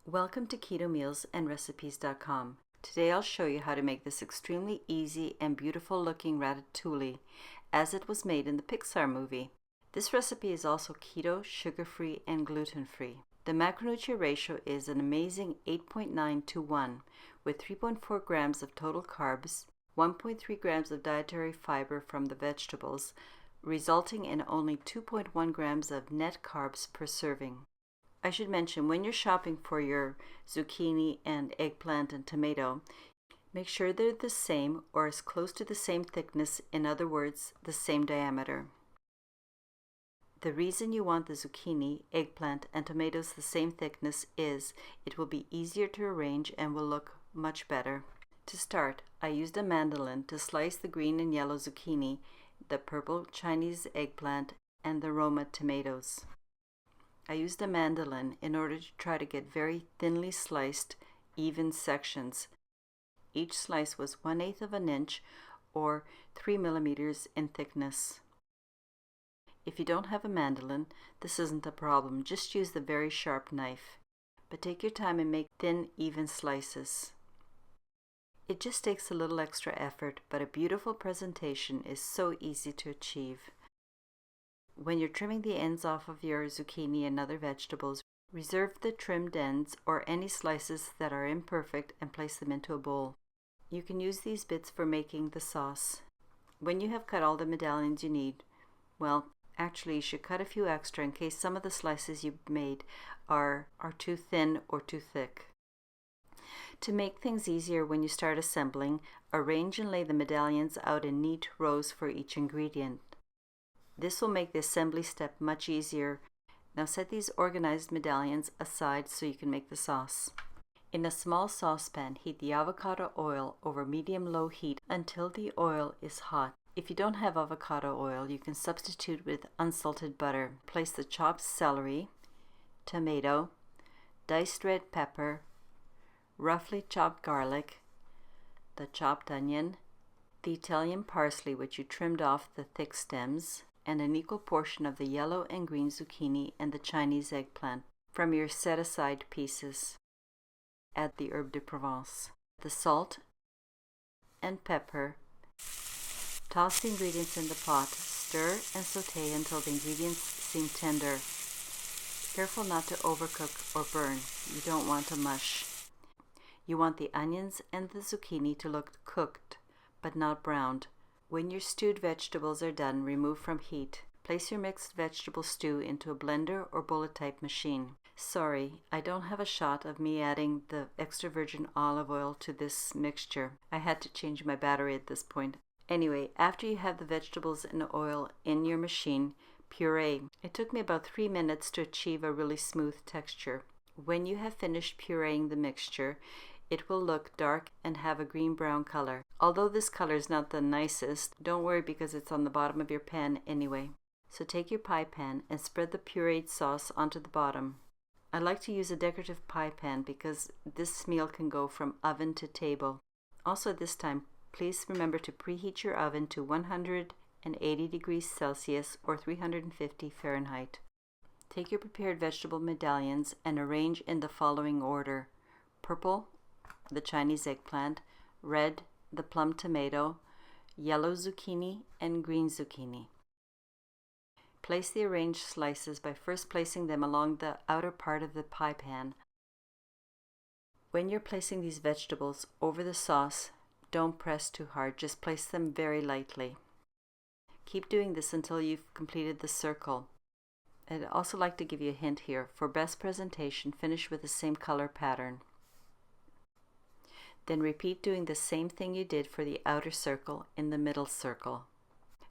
Welcome to Keto Meals and Recipes.com. Today I'll show you how to make this extremely easy and beautiful looking ratatouille as it was made in the Pixar movie. This recipe is also keto, sugar-free, and gluten-free. The macronutrient ratio is an amazing 8.9 to 1 with 3.4 grams of total carbs, 1.3 grams of dietary fiber from the vegetables, resulting in only 2.1 grams of net carbs per serving. I should mention, when you're shopping for your zucchini and eggplant and tomato, make sure they're the same or as close to the same thickness, in other words, the same diameter. The reason you want the zucchini, eggplant, and tomatoes the same thickness is it will be easier to arrange and will look much better. To start, I used a mandolin to slice the green and yellow zucchini, the purple Chinese eggplant, and the Roma tomatoes. I used a mandolin in order to try to get very thinly sliced, even sections. Each slice was 1/8 of an inch or 3 millimeters in thickness. If you don't have a mandolin, this isn't a problem. Just use the very sharp knife. But take your time and make thin, even slices. It just takes a little extra effort, but a beautiful presentation is so easy to achieve. When you're trimming the ends off of your zucchini and other vegetables, reserve the trimmed ends or any slices that are imperfect and place them into a bowl. You can use these bits for making the sauce. When you have cut all the medallions you need, well, actually you should cut a few extra in case some of the slices you made are too thin or too thick. To make things easier when you start assembling, arrange and lay the medallions out in neat rows for each ingredient. This will make the assembly step much easier. Now set these organized medallions aside so you can make the sauce. In a small saucepan, heat the avocado oil over medium-low heat until the oil is hot. If you don't have avocado oil, you can substitute with unsalted butter. Place the chopped celery, tomato, diced red pepper, roughly chopped garlic, the chopped onion, the Italian parsley which you trimmed off the thick stems, and an equal portion of the yellow and green zucchini and the Chinese eggplant from your set-aside pieces. Add the herbe de Provence, the salt and pepper. Toss the ingredients in the pot, stir and saute until the ingredients seem tender. Careful not to overcook or burn. You don't want to mush. You want the onions and the zucchini to look cooked, but not browned. When your stewed vegetables are done, remove from heat. Place your mixed vegetable stew into a blender or bullet-type machine. Sorry, I don't have a shot of me adding the extra virgin olive oil to this mixture. I had to change my battery at this point. Anyway, after you have the vegetables and oil in your machine, puree. It took me about 3 minutes to achieve a really smooth texture. When you have finished pureeing the mixture, it will look dark and have a green-brown color. Although this color is not the nicest, don't worry because it's on the bottom of your pan anyway. So take your pie pan and spread the pureed sauce onto the bottom. I like to use a decorative pie pan because this meal can go from oven to table. Also at this time, please remember to preheat your oven to 180 degrees Celsius or 350 Fahrenheit. Take your prepared vegetable medallions and arrange in the following order: purple, the Chinese eggplant, red, the plum tomato, yellow zucchini, and green zucchini. Place the arranged slices by first placing them along the outer part of the pie pan. When you're placing these vegetables over the sauce, don't press too hard, just place them very lightly. Keep doing this until you've completed the circle. I'd also like to give you a hint here. For best presentation, finish with the same color pattern. Then repeat doing the same thing you did for the outer circle in the middle circle.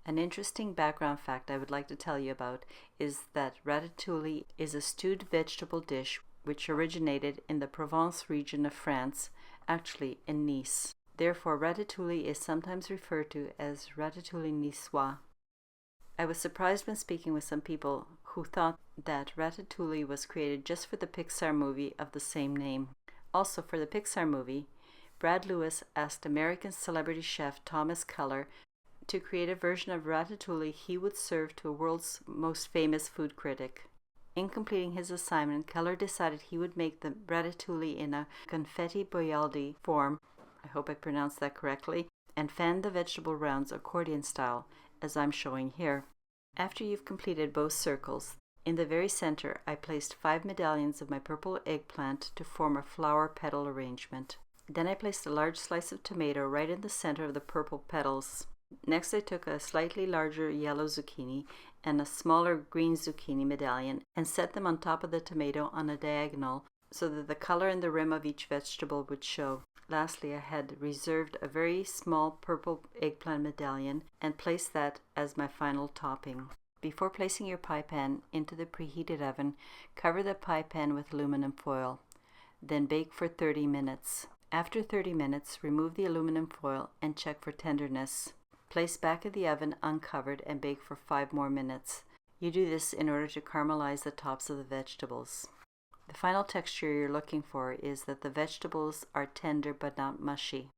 An interesting background fact I would like to tell you about is that ratatouille is a stewed vegetable dish which originated in the Provence region of France, actually in Nice. Therefore, ratatouille is sometimes referred to as ratatouille niçois. I was surprised when speaking with some people who thought that ratatouille was created just for the Pixar movie of the same name. Also, for the Pixar movie, Brad Lewis asked American celebrity chef Thomas Keller to create a version of ratatouille he would serve to a world's most famous food critic. In completing his assignment, Keller decided he would make the ratatouille in a Confit Byaldi form, I hope I pronounced that correctly, and fan the vegetable rounds accordion style, as I'm showing here. After you've completed both circles, in the very center I placed 5 medallions of my purple eggplant to form a flower petal arrangement. Then I placed a large slice of tomato right in the center of the purple petals. Next I took a slightly larger yellow zucchini and a smaller green zucchini medallion and set them on top of the tomato on a diagonal so that the color and the rim of each vegetable would show. Lastly, I had reserved a very small purple eggplant medallion and placed that as my final topping. Before placing your pie pan into the preheated oven, cover the pie pan with aluminum foil. Then bake for 30 minutes. After 30 minutes, remove the aluminum foil and check for tenderness. Place back in the oven uncovered and bake for 5 more minutes. You do this in order to caramelize the tops of the vegetables. The final texture you're looking for is that the vegetables are tender but not mushy.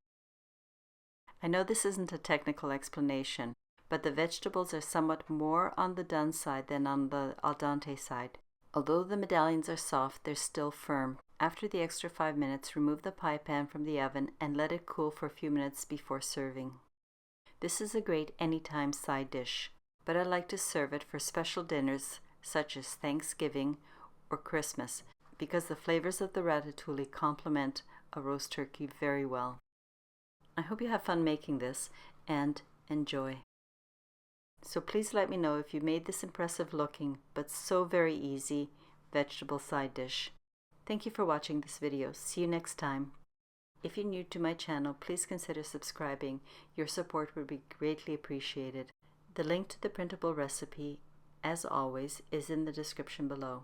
I know this isn't a technical explanation, but the vegetables are somewhat more on the done side than on the al dente side. Although the medallions are soft, they're still firm. After the extra 5 minutes, remove the pie pan from the oven and let it cool for a few minutes before serving. This is a great anytime side dish, but I like to serve it for special dinners such as Thanksgiving or Christmas because the flavors of the ratatouille complement a roast turkey very well. I hope you have fun making this and enjoy. So please let me know if you made this impressive looking but so very easy vegetable side dish. Thank you for watching this video. See you next time. If you're new to my channel, please consider subscribing. Your support would be greatly appreciated. The link to the printable recipe, as always, is in the description below.